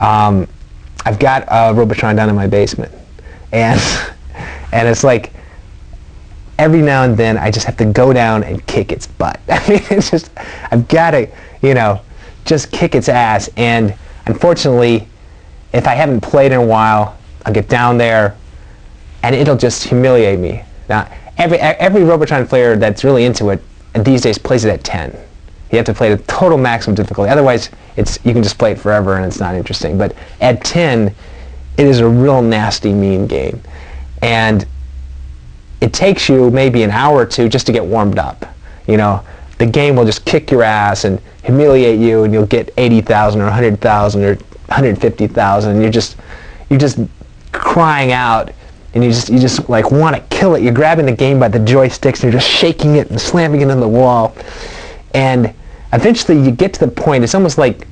I've got a Robotron down in my basement, and and it's like every now and then I just have to go down and kick its butt. I mean, it's just, I've got to, just kick its ass. And unfortunately, if I haven't played in a while, I'll get down there and it'll just humiliate me. Now, every Robotron player that's really into it these days plays it at 10. You have to play the total maximum difficulty. Otherwise, you can just play it forever and it's not interesting. But at 10, it is a real nasty, mean game. And it takes you maybe an hour or two just to get warmed up. The game will just kick your ass and humiliate you, and you'll get 80,000 or 100,000 or 150,000, and you're just crying out, and you just like want to kill it. You're grabbing the game by the joysticks and you're just shaking it and slamming it on the wall. And eventually you get to the point, it's almost like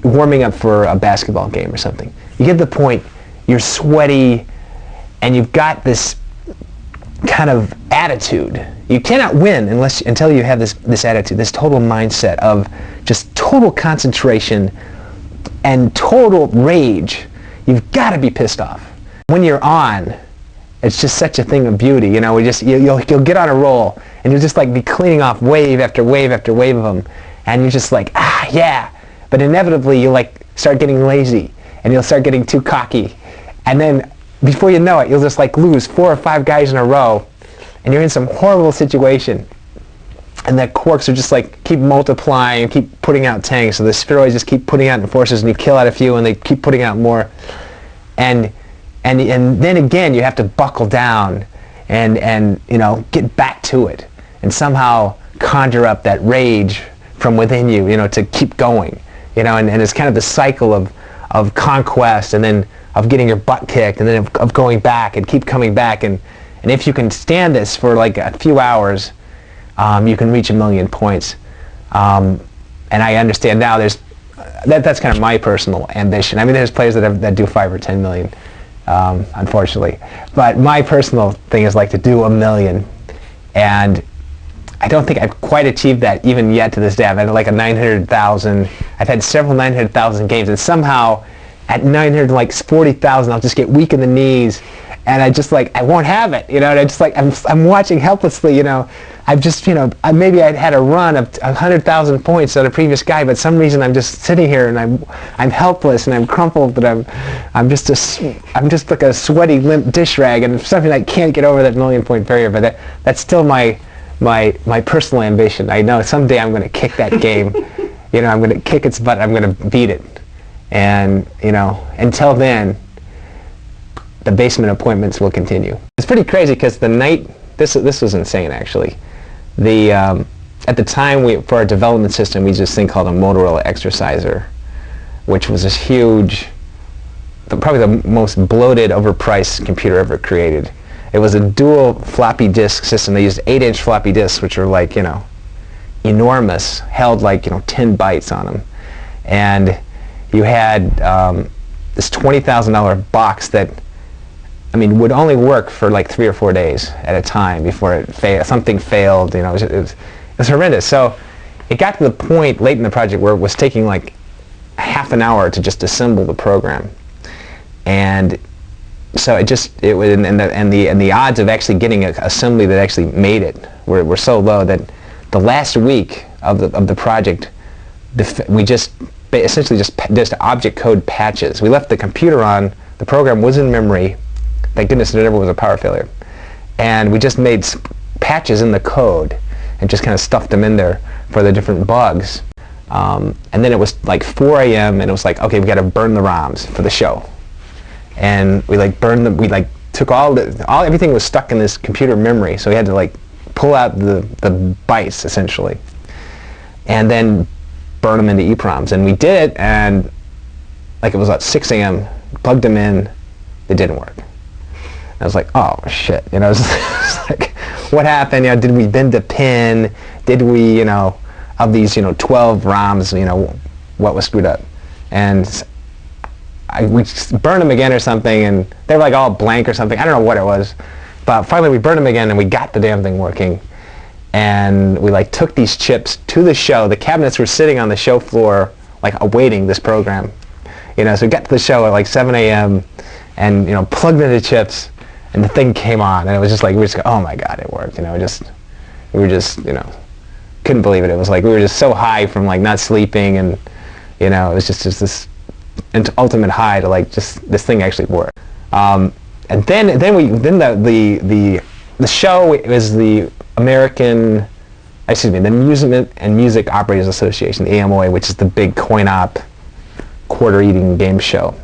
warming up for a basketball game or something. You get to the point, you're sweaty, and you've got this kind of attitude. You cannot win until you have this attitude, this total mindset of just total concentration and total rage. You've got to be pissed off. When you're on, it's just such a thing of beauty. You'll get on a roll, and you'll just like be cleaning off wave after wave after wave of them, and you're just like, yeah. But inevitably, you'll like start getting lazy, and you'll start getting too cocky, and then before you know it, you'll just like lose 4 or 5 guys in a row, and you're in some horrible situation. And the quarks are just like keep multiplying and keep putting out tanks, so the spheroids just keep putting out enforcers, and you kill out a few, and they keep putting out more. And then again, you have to buckle down and get back to it, and somehow conjure up that rage from within you, to keep going, and it's kind of the cycle of conquest, and then of getting your butt kicked, and then of going back and keep coming back, and if you can stand this for like a few hours, you can reach 1,000,000 points. And I understand now that's kind of my personal ambition. I mean, there's players that do 5 or 10 million, unfortunately, but my personal thing is like to do 1,000,000, and I don't think I've quite achieved that even yet to this day. I've had like a 900,000. I've had several 900,000 games, and somehow at 940,000, I'll just get weak in the knees, and I just like I won't have it, and I just like I'm watching helplessly, I've just maybe I'd had a run of 100,000 points on a previous guy, but some reason I'm just sitting here and I'm helpless and I'm crumpled, but I'm just like a sweaty, limp dish rag, and something I can't get over that 1,000,000 point barrier. But that's still my personal ambition. I know someday I'm going to kick that game. I'm going to kick its butt. I'm going to beat it. And until then, the basement appointments will continue. It's pretty crazy because the night this was insane actually. At the time for our development system, we used this thing called a Motorola Exerciser, which was this huge, probably the most bloated, overpriced computer ever created. It was a dual floppy disk system. They used 8-inch floppy disks, which were like enormous, held like 10 bytes on them, and you had this $20,000 box that, would only work for like 3 or 4 days at a time before something failed. It was horrendous. So it got to the point late in the project where it was taking like half an hour to just assemble the program, and so it was, and the odds of actually getting an assembly that actually made it were so low that the last week of the project, we just essentially just object code patches. We left the computer on. The program was in memory. Thank goodness there never was a power failure. And we just made patches in the code and just kind of stuffed them in there for the different bugs. And then it was like 4 a.m. and it was like, okay, we got to burn the ROMs for the show. And we like burned them. We like took everything was stuck in this computer memory, so we had to like pull out the bytes essentially, and then burn them into EEPROMs. And we did it, and like it was at 6 a.m. Plugged them in, it didn't work. I was like, oh shit, it was like, what happened? Did we bend a pin? Did we, of these, 12 ROMs, what was screwed up? And we burned them again or something, and they were like all blank or something. I don't know what it was, but finally we burned them again, and we got the damn thing working. And we like took these chips to the show. The cabinets were sitting on the show floor, like awaiting this program. So we got to the show at like 7 a.m. and plugged in the chips, and the thing came on, and it was just like we just go, oh my God, it worked. We were just couldn't believe it. It was like we were just so high from like not sleeping, and it was just this ultimate high to like just this thing actually worked. And then the show, it was the American, the Amusement and Music Operators Association, the AMOA, which is the big coin-op, quarter-eating game show,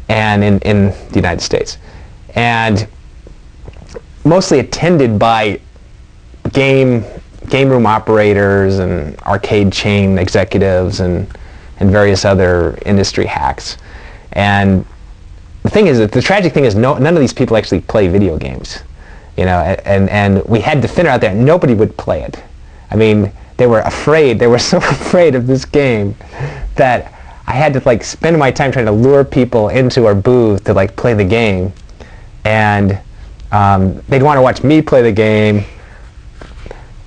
and in the United States, and mostly attended by game room operators and arcade chain executives and various other industry hacks. And the thing is, that the tragic thing is, none of these people actually play video games, and we had Defender out there, and nobody would play it. I mean, they were afraid. They were so afraid of this game that I had to like spend my time trying to lure people into our booth to like play the game, and they'd want to watch me play the game,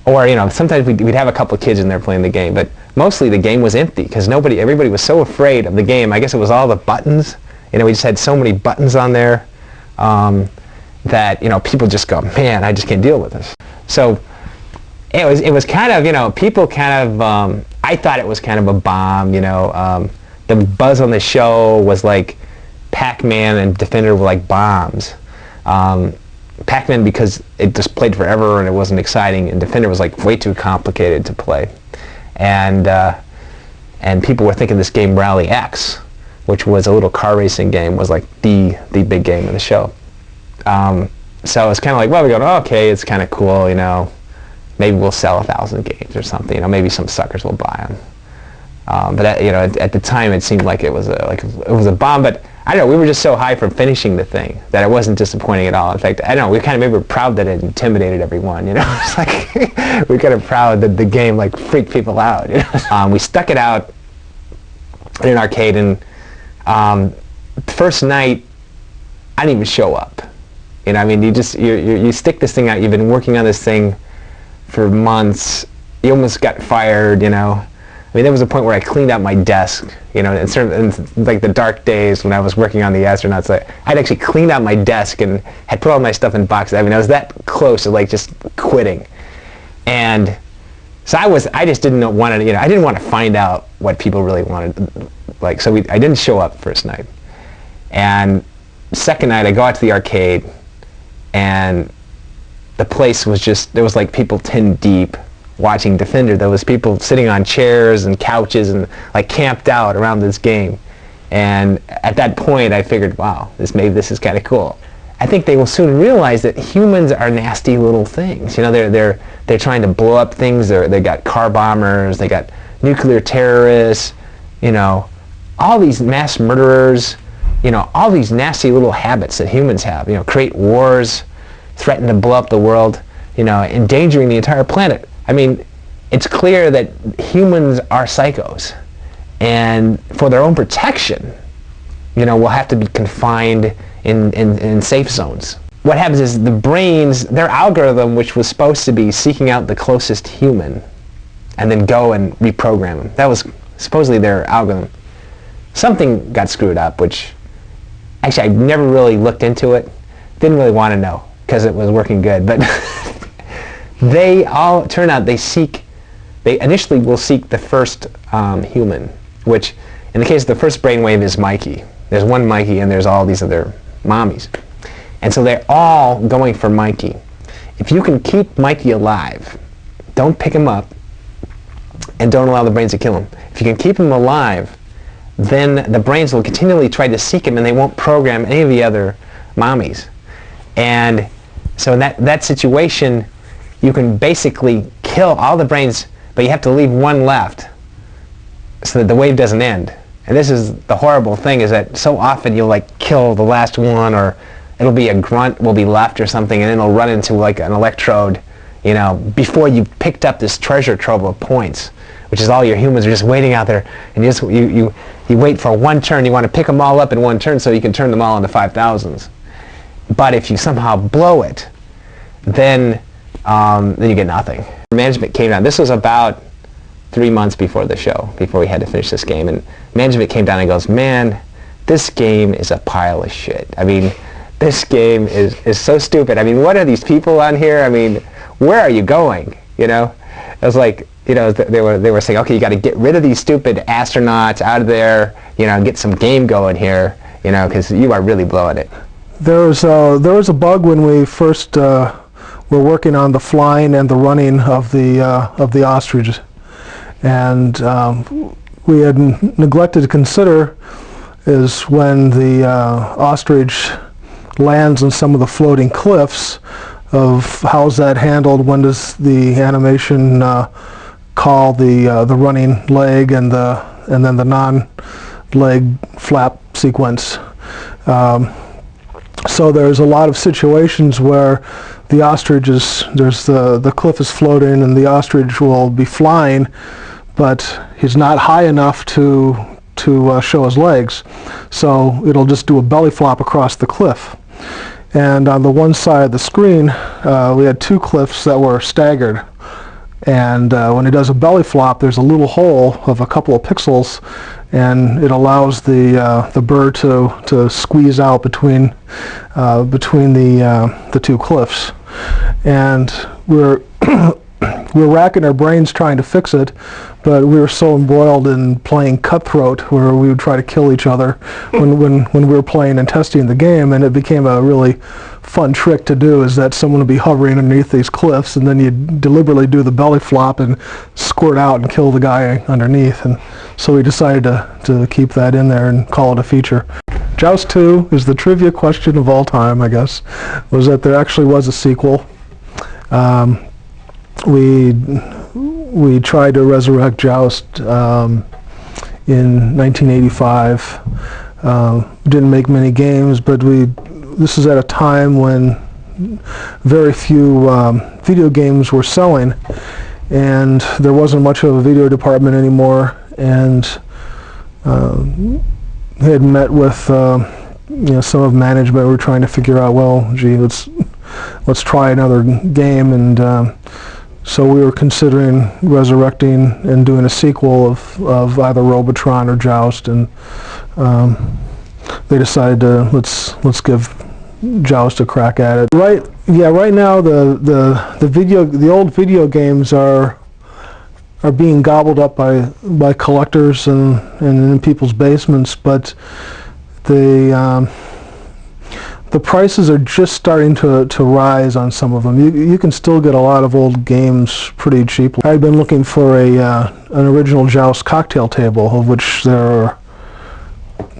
or sometimes we'd have a couple of kids in there playing the game, but mostly the game was empty because everybody was so afraid of the game. I guess it was all the buttons. We just had so many buttons on there that people just go, man, I just can't deal with this. So it was kind of people kind of I thought it was kind of a bomb. The buzz on the show was like Pac-Man and Defender were like bombs. Pac-Man because it just played forever and it wasn't exciting, and Defender was like way too complicated to play, and people were thinking this game Rally X, which was a little car racing game, was like the big game of the show. So it's kind of like, well, we're going, okay, it's kind of cool, maybe we'll sell 1,000 games or something, maybe some suckers will buy them. But at the time it seemed like it was a bomb. But I don't know, we were just so high from finishing the thing that it wasn't disappointing at all. In fact, I don't know, we kind of maybe were proud that it intimidated everyone. It's like we're kind of proud that the game like freaked people out. We stuck it out in an arcade, and the first night I didn't even show up. You stick this thing out. You've been working on this thing for months. You almost got fired. There was a point where I cleaned out my desk. In like the dark days when I was working on the astronauts, I'd actually cleaned out my desk and had put all my stuff in boxes. I was that close to like just quitting. And so I just didn't want to. I didn't want to find out what people really wanted. So I didn't show up first night. And second night I go out to the arcade, and the place was just, there was like people 10 deep watching Defender. There was people sitting on chairs and couches and like camped out around this game. And at that point I figured, wow, maybe this is kind of cool. I think they will soon realize that humans are nasty little things. They're trying to blow up things. They got car bombers, they got nuclear terrorists, all these mass murderers, all these nasty little habits that humans have, create wars, threaten to blow up the world, endangering the entire planet. It's clear that humans are psychos, and for their own protection, we'll have to be confined in safe zones. What happens is the brains, their algorithm, which was supposed to be seeking out the closest human and then go and reprogram them, that was supposedly their algorithm. Something got screwed up, which actually I never really looked into it, didn't really want to know because it was working good, but they all turn out they initially will seek the first human, which in the case of the first brainwave is Mikey. There's one Mikey and there's all these other mommies. And so they're all going for Mikey. If you can keep Mikey alive, don't pick him up and don't allow the brains to kill him. If you can keep him alive, then the brains will continually try to seek him and they won't program any of the other mommies. And so in that situation, you can basically kill all the brains, but you have to leave one left so that the wave doesn't end. And this is the horrible thing, is that so often you'll like kill the last one, or it'll be a grunt will be left or something, and then it'll run into like an electrode, before you've picked up this treasure trove of points, which is all your humans are just waiting out there, and you wait for one turn. You want to pick them all up in one turn so you can turn them all into 5,000s. But if you somehow blow it, then you get nothing. Management came down. This was about 3 months before the show, before we had to finish this game, and management came down and goes, man, this game is a pile of shit. I mean, this game is so stupid. I mean, what are these people on here? I mean, where are you going? You know, it was like, you know, they were saying, okay, you got to get rid of these stupid astronauts out of there, you know, and get some game going here, you know, because you are really blowing it. There was a bug when we first were working on the flying and the running of the ostrich, and we had neglected to consider is when the ostrich lands on some of the floating cliffs, of how's that handled. When does the animation call the running leg and then the non-leg flap sequence? So there's a lot of situations where the ostrich is, the cliff is floating and the ostrich will be flying, but he's not high enough to show his legs, so it'll just do a belly flop across the cliff. And on the one side of the screen, we had two cliffs that were staggered, and when it does a belly flop, there's a little hole of a couple of pixels, and it allows the bird to squeeze out between the two cliffs. And we're racking our brains trying to fix it, but we were so embroiled in playing Cutthroat, where we would try to kill each other when we were playing and testing the game, and it became a really fun trick to do, is that someone would be hovering underneath these cliffs, and then you'd deliberately do the belly flop and squirt out and kill the guy underneath. And so we decided to keep that in there and call it a feature. Joust 2 is the trivia question of all time, I guess, was that there actually was a sequel. We tried to resurrect Joust in 1985. Didn't make many games, but this is at a time when very few video games were selling, and there wasn't much of a video department anymore. And had met with some of management. We were trying to figure out, well, gee, let's try another game, and so we were considering resurrecting and doing a sequel of either Robotron or Joust, and they decided to let's give Joust a crack at it. Right now the old video games are being gobbled up by collectors and in people's basements, but the prices are just starting to rise on some of them. You can still get a lot of old games pretty cheaply. I've been looking for an original Joust cocktail table, of which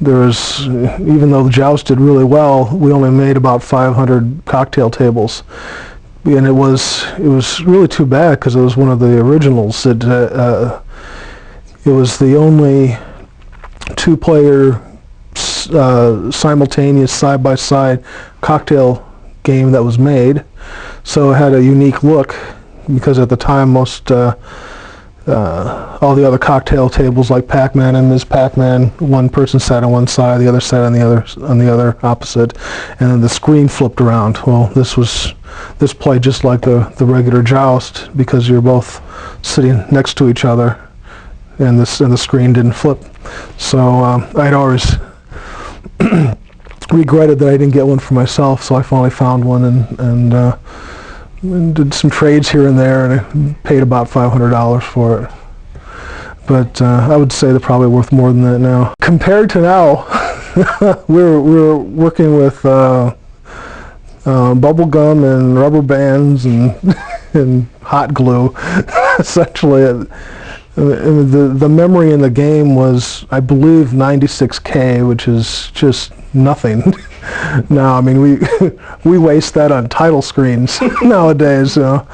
there's, even though Joust did really well, we only made about 500 cocktail tables, and it was really too bad, because it was one of the originals. It was the only two-player simultaneous side-by-side cocktail game that was made, so it had a unique look, because at the time most all the other cocktail tables like Pac-Man and Ms. Pac-Man, one person sat on one side, the other sat on the other opposite, and then the screen flipped around. Well, this played just like the regular Joust, because you're both sitting next to each other, and the screen didn't flip. So I'd always regretted that I didn't get one for myself, so I finally found one and did some trades here and there, and I paid about $500 for it. But I would say they're probably worth more than that now. Compared to now, we're working with bubble gum and rubber bands and hot glue. Essentially, the memory in the game was, I believe, 96K, which is just nothing. Now, I mean, we waste that on title screens nowadays. So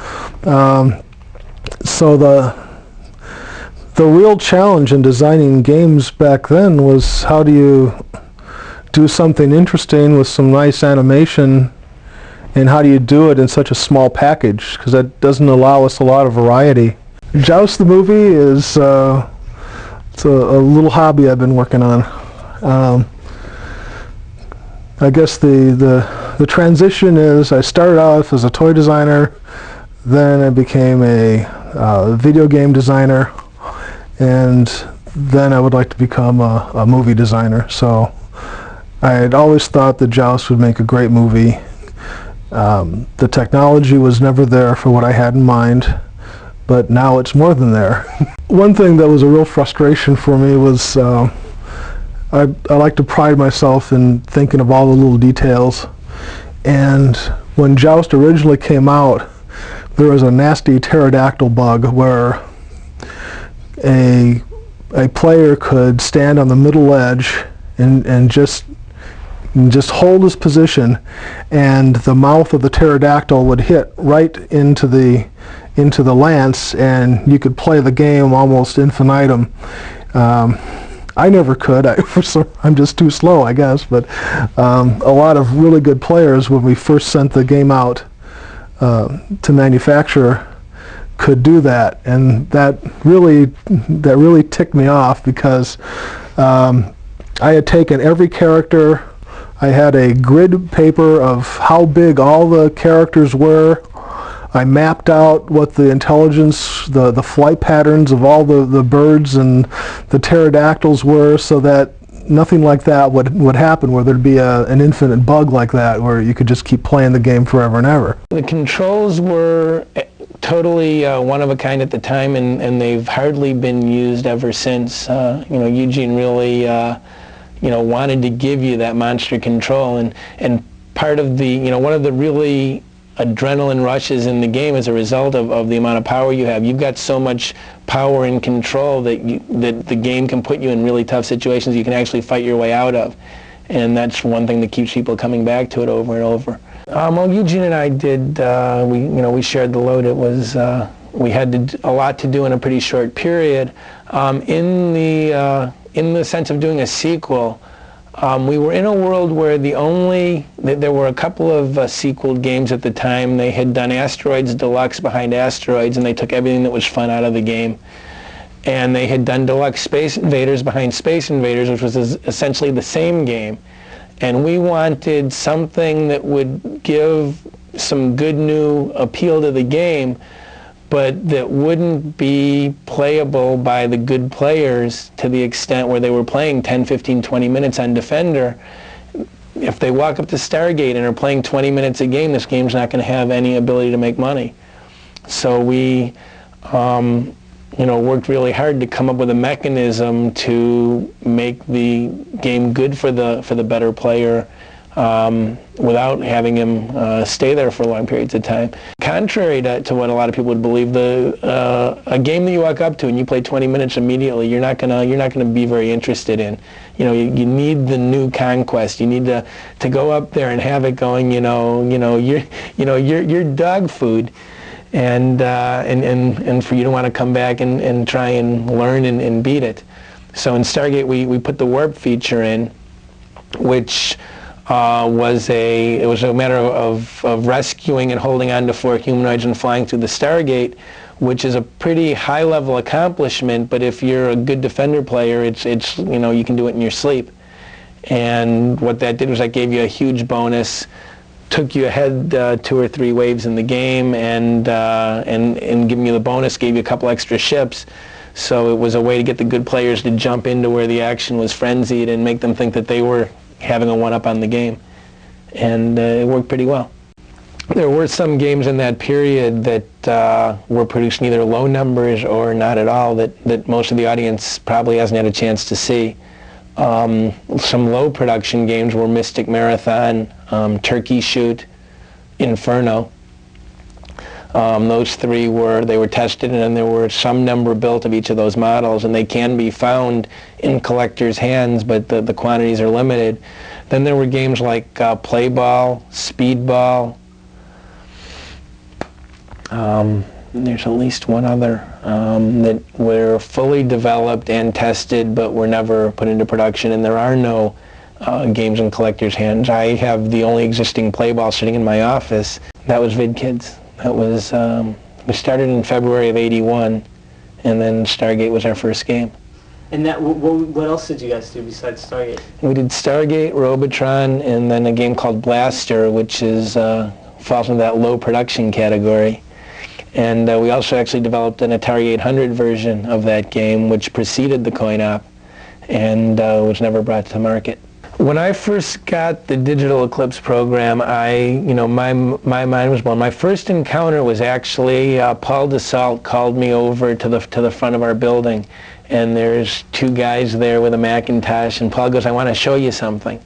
the real challenge in designing games back then was, how do you do something interesting with some nice animation, and how do you do it in such a small package, because that doesn't allow us a lot of variety. Joust the movie is it's a little hobby I've been working on. I guess the transition is, I started off as a toy designer, then I became a video game designer, and then I would like to become a movie designer. So I had always thought that Joust would make a great movie. The technology was never there for what I had in mind, but now it's more than there. One thing that was a real frustration for me was I like to pride myself in thinking of all the little details, and when Joust originally came out, there was a nasty pterodactyl bug where a player could stand on the middle edge and just hold his position, and the mouth of the pterodactyl would hit right into the lance, and you could play the game almost infinitum. I never could. I'm just too slow, I guess. But a lot of really good players, when we first sent the game out to manufacture, could do that, and that really ticked me off, because I had taken every character. I had a grid paper of how big all the characters were. I mapped out what the intelligence, the flight patterns of all the birds and the pterodactyls were, so that nothing like that would happen, where there'd be an infinite bug like that, where you could just keep playing the game forever and ever. The controls were totally one of a kind at the time, and they've hardly been used ever since. Eugene really wanted to give you that monster control, and part of the, one of the really adrenaline rushes in the game as a result of the amount of power you have. You've got so much power and control that the game can put you in really tough situations you can actually fight your way out of, and that's one thing that keeps people coming back to it over and over. Well, Eugene and I did, we shared the load. It was, we had a lot to do in a pretty short period. In the sense of doing a sequel, we were in a world where there were a couple of sequel games at the time. They had done Asteroids Deluxe behind Asteroids, and they took everything that was fun out of the game. And they had done Deluxe Space Invaders behind Space Invaders, which was essentially the same game. And we wanted something that would give some good new appeal to the game, but that wouldn't be playable by the good players to the extent where they were playing 10, 15, 20 minutes on Defender. If they walk up to Stargate and are playing 20 minutes a game, this game's not going to have any ability to make money. So we worked really hard to come up with a mechanism to make the game good for the better player, without having him stay there for long periods of time. Contrary to what a lot of people would believe, a game that you walk up to and you play 20 minutes immediately, you're not gonna be very interested in. You need the new conquest. You need to go up there and have it going. You're dog food, and for you to want to come back and try and learn and beat it. So in Stargate, we put the warp feature in, which was a matter of rescuing and holding on to 4 humanoids and flying through the Stargate, which is a pretty high-level accomplishment. But if you're a good Defender player, it's you can do it in your sleep. And what that did was that gave you a huge bonus, took you ahead 2 or 3 waves in the game, and giving you the bonus gave you a couple extra ships. So it was a way to get the good players to jump into where the action was frenzied and make them think that they were having a one-up on the game, and it worked pretty well. There were some games in that period that were producing either low numbers or not at all, that most of the audience probably hasn't had a chance to see. Some low production games were Mystic Marathon, Turkey Shoot, Inferno. Those 3 were tested, and then there were some number built of each of those models, and they can be found in collectors' hands, but the quantities are limited. Then there were games like Play Ball, Speedball. There's at least one other that were fully developed and tested, but were never put into production, and there are no games in collectors' hands. I have the only existing Play Ball sitting in my office. That was VidKids. That was, we started in February of '81, and then Stargate was our first game. And what else did you guys do besides Stargate? We did Stargate, Robotron, and then a game called Blaster, which falls into that low production category. And we also actually developed an Atari 800 version of that game, which preceded the coin-op, and was never brought to market. When I first got the Digital Eclipse program, my mind was blown. My first encounter was actually Paul DeSalt called me over to the front of our building, and there's two guys there with a Macintosh, and Paul goes, "I want to show you something."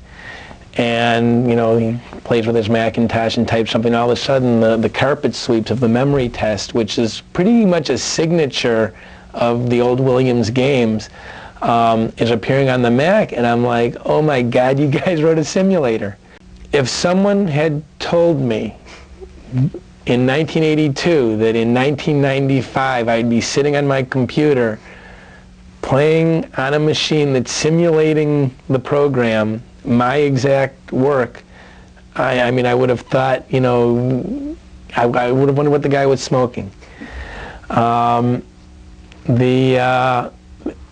And he plays with his Macintosh and types something. All of a sudden, the carpet sweeps of the memory test, which is pretty much a signature of the old Williams games, is appearing on the Mac, and I'm like, oh my God, you guys wrote a simulator. If someone had told me in 1982 that in 1995 I'd be sitting on my computer playing on a machine that's simulating the program, my exact work, I mean, I would have thought, I would have wondered what the guy was smoking.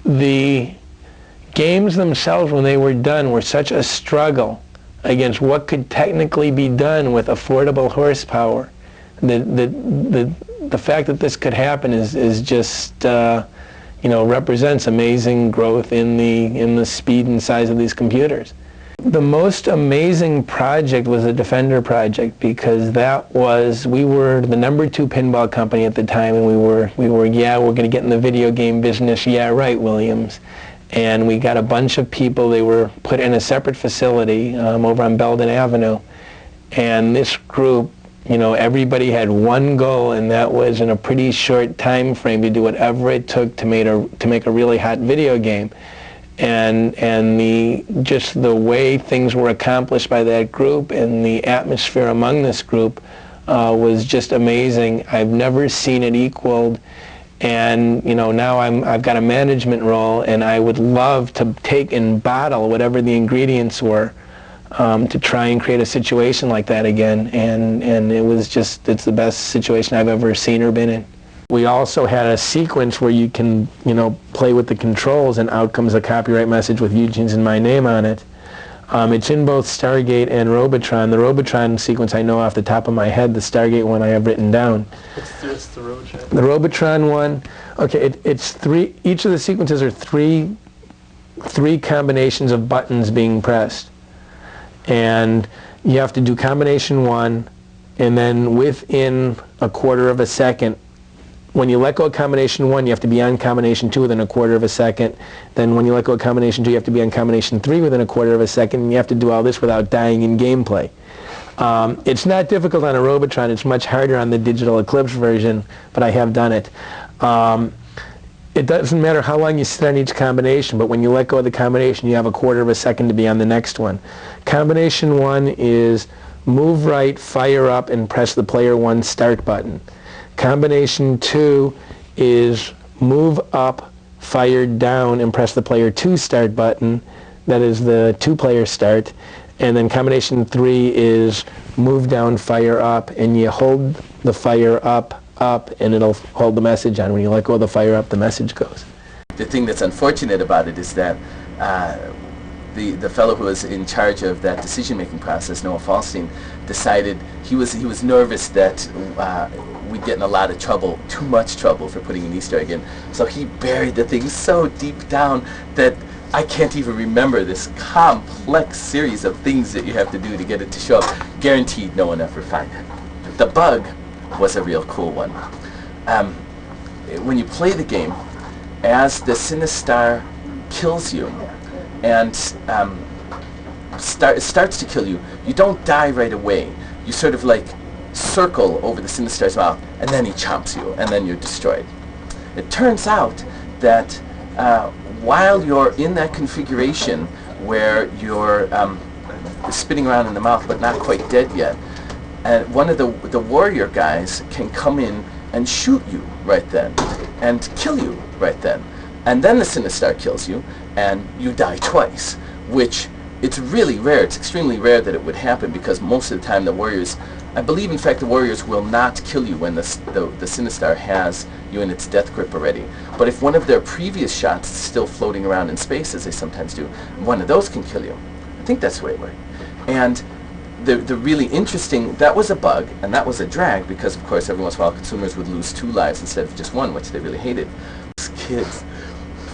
The games themselves, when they were done, were such a struggle against what could technically be done with affordable horsepower. The fact that this could happen is just, represents amazing growth in the speed and size of these computers. The most amazing project was the Defender project, because we were the #2 pinball company at the time, and we were we're going to get in the video game business. Yeah, right, Williams. And we got a bunch of people. They were put in a separate facility over on Belden Avenue, and this group, everybody had one goal, and that was in a pretty short time frame to do whatever it took to make a really hot video game. And the way things were accomplished by that group and the atmosphere among this group was just amazing. I've never seen it equaled, and now I've got a management role, and I would love to take and bottle whatever the ingredients were to try and create a situation like that again. And it's the best situation I've ever seen or been in. We also had a sequence where you can, play with the controls, and out comes a copyright message with Eugene's and my name on it. It's in both Stargate and Robotron. The Robotron sequence I know off the top of my head. The Stargate one I have written down. What's the Robotron? The Robotron one, okay, it's three. Each of the sequences are three combinations of buttons being pressed, and you have to do combination one, and then within a quarter of a second. When you let go of combination 1, you have to be on combination 2 within a quarter of a second. Then when you let go of combination 2, you have to be on combination 3 within a quarter of a second, and you have to do all this without dying in gameplay. It's not difficult on a Robotron. It's much harder on the Digital Eclipse version, but I have done it. It doesn't matter how long you sit on each combination, but when you let go of the combination, you have a quarter of a second to be on the next one. Combination 1 is move right, fire up, and press the player 1 start button. Combination 2 is move up, fire down, and press the player 2 start button. That is the 2-player start. And then combination 3 is move down, fire up, and you hold the fire up, and it'll hold the message on. When you let go of the fire up, the message goes. The thing that's unfortunate about it is that the fellow who was in charge of that decision-making process, Noah Falstein, decided he was nervous that we'd get in a lot of trouble, too much trouble, for putting an Easter egg in. So he buried the thing so deep down that I can't even remember this complex series of things that you have to do to get it to show up. Guaranteed no one ever find it. The bug was a real cool one. When you play the game, as the Sinistar kills you, and starts to kill you, you don't die right away. You sort of like circle over the Sinistar's mouth, and then he chomps you, and then you're destroyed. It turns out that while you're in that configuration where you're spinning around in the mouth but not quite dead yet, one of the warrior guys can come in and shoot you right then, and kill you right then. And then the Sinistar kills you, and you die twice, which it's really rare. It's extremely rare that it would happen, because most of the time the warriors, I believe in fact the warriors will not kill you when the Sinistar has you in its death grip already. But if one of their previous shots is still floating around in space, as they sometimes do, one of those can kill you. I think that's the way it works. And the really interesting, that was a bug, and that was a drag, because of course every once in a while consumers would lose 2 lives instead of just 1, which they really hated. These kids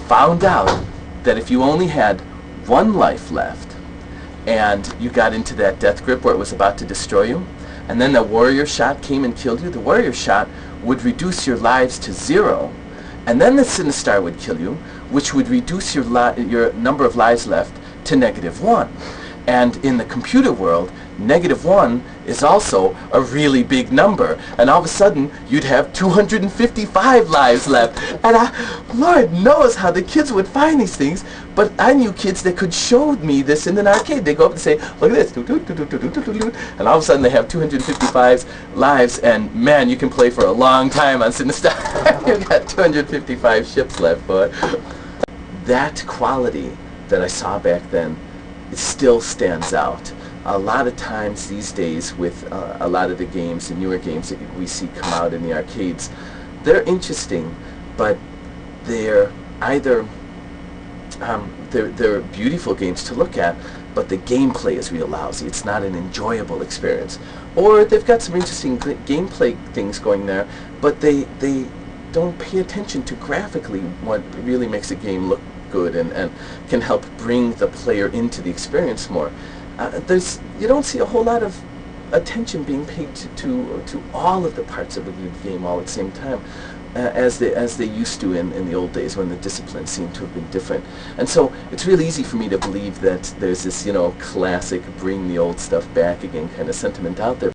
found out that if you only had 1 life left, and you got into that death grip where it was about to destroy you, and then the warrior shot came and killed you, the warrior shot would reduce your lives to 0, and then the Sinistar would kill you, which would reduce your number of lives left to -1. And in the computer world, -1 is also a really big number, and all of a sudden you'd have 255 lives left. And Lord knows how the kids would find these things, but I knew kids that could show me this in an arcade. They go up and say, look at this, and all of a sudden they have 255 lives, and man, you can play for a long time on Sinistar. You've got 255 ships left, boy. That quality that I saw back then, it still stands out. A lot of times these days with a lot of the games, the newer games that we see come out in the arcades, they're interesting, but they're either they're beautiful games to look at, but the gameplay is real lousy. It's not an enjoyable experience. Or they've got some interesting gameplay things going there, but they don't pay attention to graphically what really makes a game look good and can help bring the player into the experience more. You don't see a whole lot of attention being paid to all of the parts of a good game all at the same time, as they used to in the old days when the discipline seemed to have been different. And so it's really easy for me to believe that there's this, classic bring the old stuff back again kind of sentiment out there.